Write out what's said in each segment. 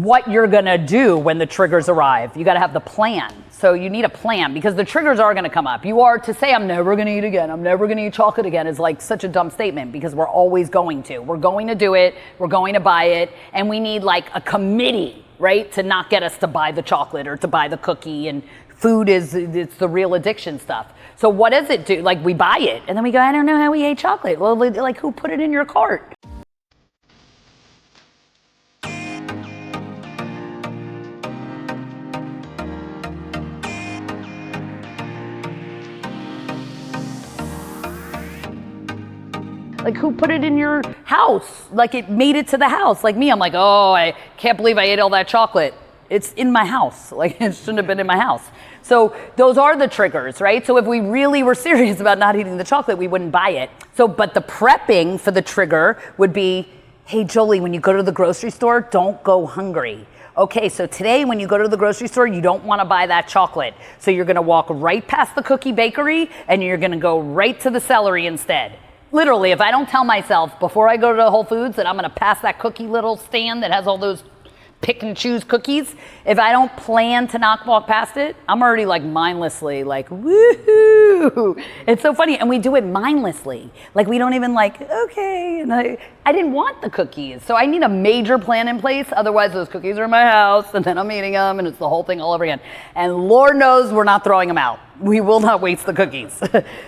what you're gonna do when the triggers arrive. You gotta have the plan. So you need a plan because the triggers are gonna come up. You are to say, I'm never gonna eat again, I'm never gonna eat chocolate again is like such a dumb statement because we're always going to. We're going to do it, we're going to buy it, and we need like a committee, right? To not get us to buy the chocolate or to buy the cookie, and food it's the real addiction stuff. So what does it do? Like we buy it and then we go, I don't know how we ate chocolate. Well, like who put it in your cart? Like who put it in your house? Like it made it to the house. Like me, I'm like, oh, I can't believe I ate all that chocolate. It's in my house. Like it shouldn't have been in my house. So those are the triggers, right? So if we really were serious about not eating the chocolate, we wouldn't buy it. So, but the prepping for the trigger would be, hey, Jolie, when you go to the grocery store, don't go hungry. Okay, so today when you go to the grocery store, you don't want to buy that chocolate. So you're going to walk right past the cookie bakery and you're going to go right to the celery instead. Literally, if I don't tell myself before I go to Whole Foods that I'm going to pass that cookie little stand that has all those pick and choose cookies, if I don't plan to not walk past it, I'm already like mindlessly like, woohoo. It's so funny. And we do it mindlessly. Like we don't even like, okay. And I didn't want the cookies. So I need a major plan in place. Otherwise those cookies are in my house and then I'm eating them and it's the whole thing all over again. And Lord knows we're not throwing them out. We will not waste the cookies.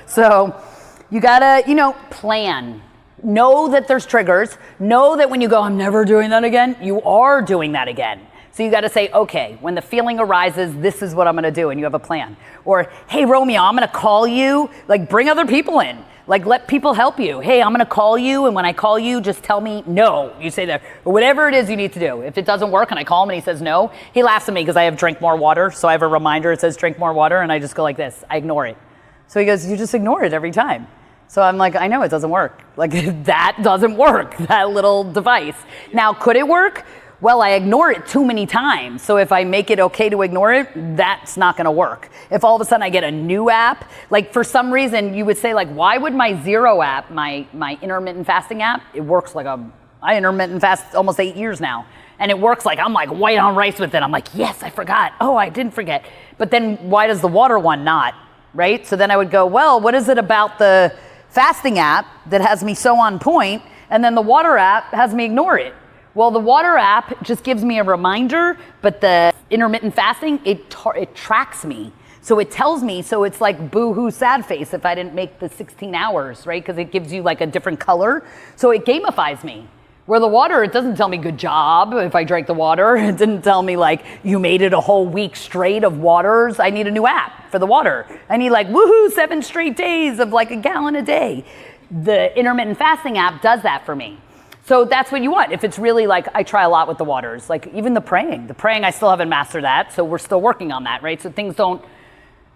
So you gotta, plan. Know that there's triggers. Know that when you go, I'm never doing that again, you are doing that again. So you gotta say, okay, when the feeling arises, this is what I'm gonna do, and you have a plan. Or, hey, Romeo, I'm gonna call you, like bring other people in. Like let people help you. Hey, I'm gonna call you, and when I call you, just tell me no. You say that, or whatever it is you need to do. If it doesn't work and I call him and he says no, he laughs at me because I have drink more water. So I have a reminder, it says drink more water, and I just go like this, I ignore it. So he goes, you just ignore it every time. So I'm like, I know it doesn't work. Like that doesn't work, that little device. Now, could it work? Well, I ignore it too many times. So if I make it okay to ignore it, that's not gonna work. If all of a sudden I get a new app, like for some reason you would say like, why would my Zero app, my intermittent fasting app, it works like I intermittent fast almost 8 years now. And it works like, I'm like white on rice with it. I'm like, yes, I forgot. Oh, I didn't forget. But then why does the water one not, right? So then I would go, well, what is it about the fasting app that has me so on point, and then the water app has me ignore it? Well, the water app just gives me a reminder, but the intermittent fasting, it tracks me. So it tells me, so it's like boo-hoo sad face if I didn't make the 16 hours, right? Because it gives you like a different color. So it gamifies me. Where the water, it doesn't tell me good job if I drank the water. It didn't tell me like you made it a whole week straight of waters. I need a new app for the water. I need like woohoo 7 straight days of like a gallon a day. The intermittent fasting app does that for me. So that's what you want. If it's really like, I try a lot with the waters, like even the praying I still haven't mastered that. So we're still working on that, right? So things don't,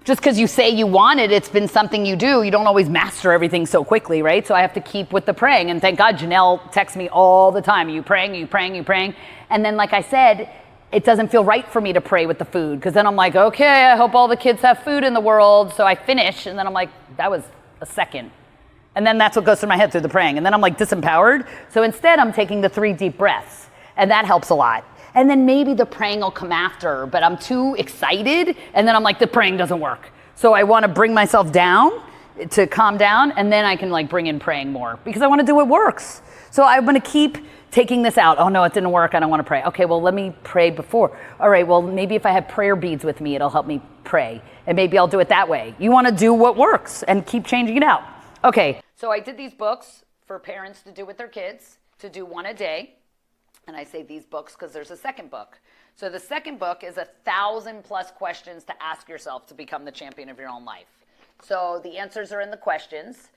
just because you say you want it, it's been something you do. You don't always master everything so quickly, right? So I have to keep with the praying. And thank God Janelle texts me all the time. You praying, you praying, you praying. And then like I said, it doesn't feel right for me to pray with the food because then I'm like, okay, I hope all the kids have food in the world. So I finish and then I'm like, that was a second. And then that's what goes through my head through the praying. And then I'm like disempowered. So instead I'm taking the 3 deep breaths and that helps a lot. And then maybe the praying will come after, but I'm too excited. And then I'm like, the praying doesn't work. So I want to bring myself down to calm down. And then I can like bring in praying more because I want to do what works. So I'm going to keep taking this out. Oh no, it didn't work. I don't want to pray. Okay, well, let me pray before. All right, well, maybe if I have prayer beads with me, it'll help me pray. And maybe I'll do it that way. You want to do what works and keep changing it out. Okay, so I did these books for parents to do with their kids, to do 1 a day. And I say these books because there's a second book. So the second book is 1,000+ questions to ask yourself to become the champion of your own life. So the answers are in the questions,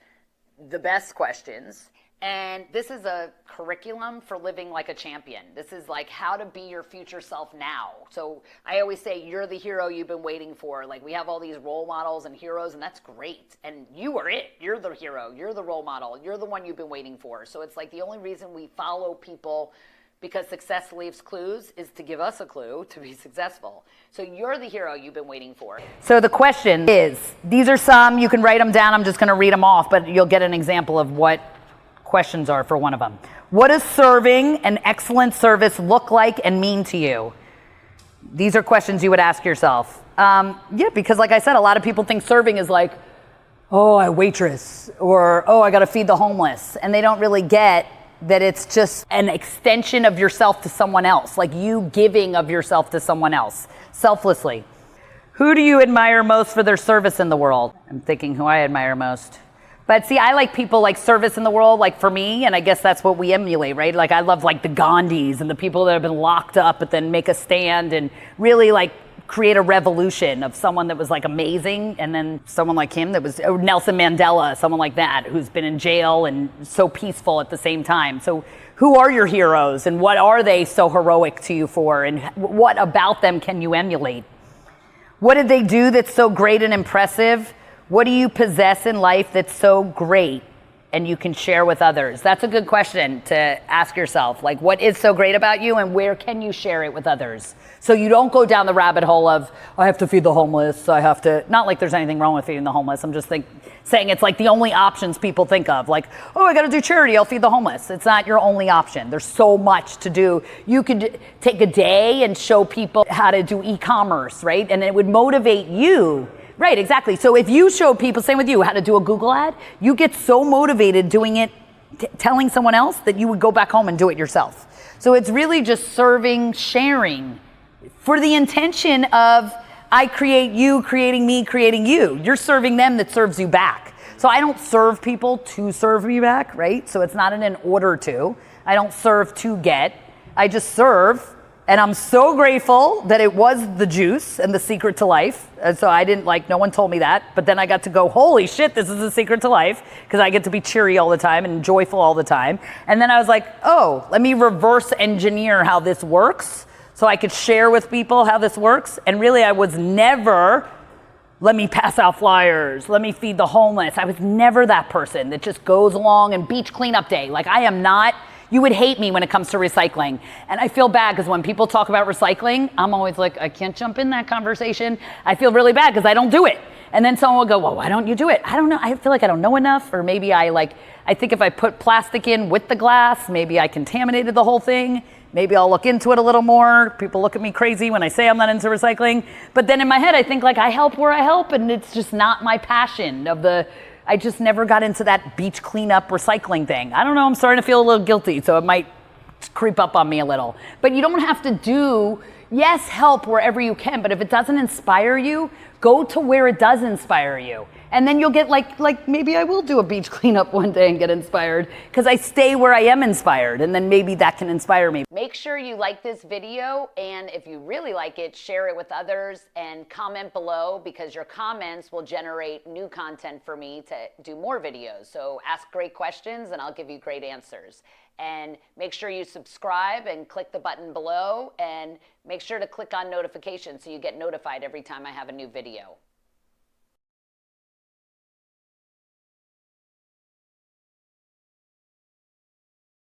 the best questions. And this is a curriculum for living like a champion. This is like how to be your future self now. So I always say you're the hero you've been waiting for. Like we have all these role models and heroes, and that's great. And you are it. You're the hero. You're the role model. You're the one you've been waiting for. So it's like the only reason we follow people because success leaves clues is to give us a clue to be successful. So you're the hero you've been waiting for. So the question is, these are some, you can write them down. I'm just going to read them off, but you'll get an example of what questions are for one of them. What does serving an excellent service look like and mean to you? These are questions you would ask yourself. Yeah, because like I said, a lot of people think serving is like, oh, I waitress, or oh, I got to feed the homeless. And they don't really get that it's just an extension of yourself to someone else, like you giving of yourself to someone else, selflessly. Who do you admire most for their service in the world? I'm thinking who I admire most. But see, I like people like service in the world, like for me, and I guess that's what we emulate, right? Like I love like the Gandhis and the people that have been locked up but then make a stand and really like create a revolution of someone that was like amazing, and then someone like him that was Nelson Mandela, someone like that who's been in jail and so peaceful at the same time. So who are your heroes and what are they so heroic to you for, and what about them can you emulate? What did they do that's so great and impressive? What do you possess in life that's so great and you can share with others? That's a good question to ask yourself. Like, what is so great about you and where can you share it with others? So you don't go down the rabbit hole of, I have to feed the homeless, I have to, not like there's anything wrong with feeding the homeless. I'm just saying it's like the only options people think of. Like, oh, I got to do charity, I'll feed the homeless. It's not your only option. There's so much to do. You could take a day and show people how to do e-commerce, right? And it would motivate you. Right, exactly. So if you show people, same with you, how to do a Google ad, you get so motivated doing it, telling someone else, that you would go back home and do it yourself. So it's really just serving, sharing for the intention of I create you, creating me, creating you. You're serving them that serves you back. So I don't serve people to serve me back, right? So it's not in an order to. I don't serve to get. I just serve. And I'm so grateful that it was the juice and the secret to life. And so I didn't no one told me that. But then I got to go, holy shit, this is the secret to life. Because I get to be cheery all the time and joyful all the time. And then I was like, oh, let me reverse engineer how this works so I could share with people how this works. And really, I was never, let me pass out flyers, let me feed the homeless. I was never that person that just goes along and beach cleanup day. Like I am not. You would hate me when it comes to recycling. And I feel bad because when people talk about recycling, I'm always like, I can't jump in that conversation. I feel really bad because I don't do it. And then someone will go, well, why don't you do it? I don't know. I feel like I don't know enough. Or maybe I think if I put plastic in with the glass, maybe I contaminated the whole thing. Maybe I'll look into it a little more. People look at me crazy when I say I'm not into recycling. But then in my head, I think I help where I help. And it's just not my passion I just never got into that beach cleanup recycling thing. I don't know, I'm starting to feel a little guilty, so it might creep up on me a little. But you don't have to help wherever you can, but if it doesn't inspire you, go to where it does inspire you. And then you'll get maybe I will do a beach cleanup one day and get inspired because I stay where I am inspired, and then maybe that can inspire me. Make sure you like this video, and if you really like it, share it with others and comment below because your comments will generate new content for me to do more videos. So ask great questions and I'll give you great answers. And make sure you subscribe and click the button below, and make sure to click on notifications so you get notified every time I have a new video.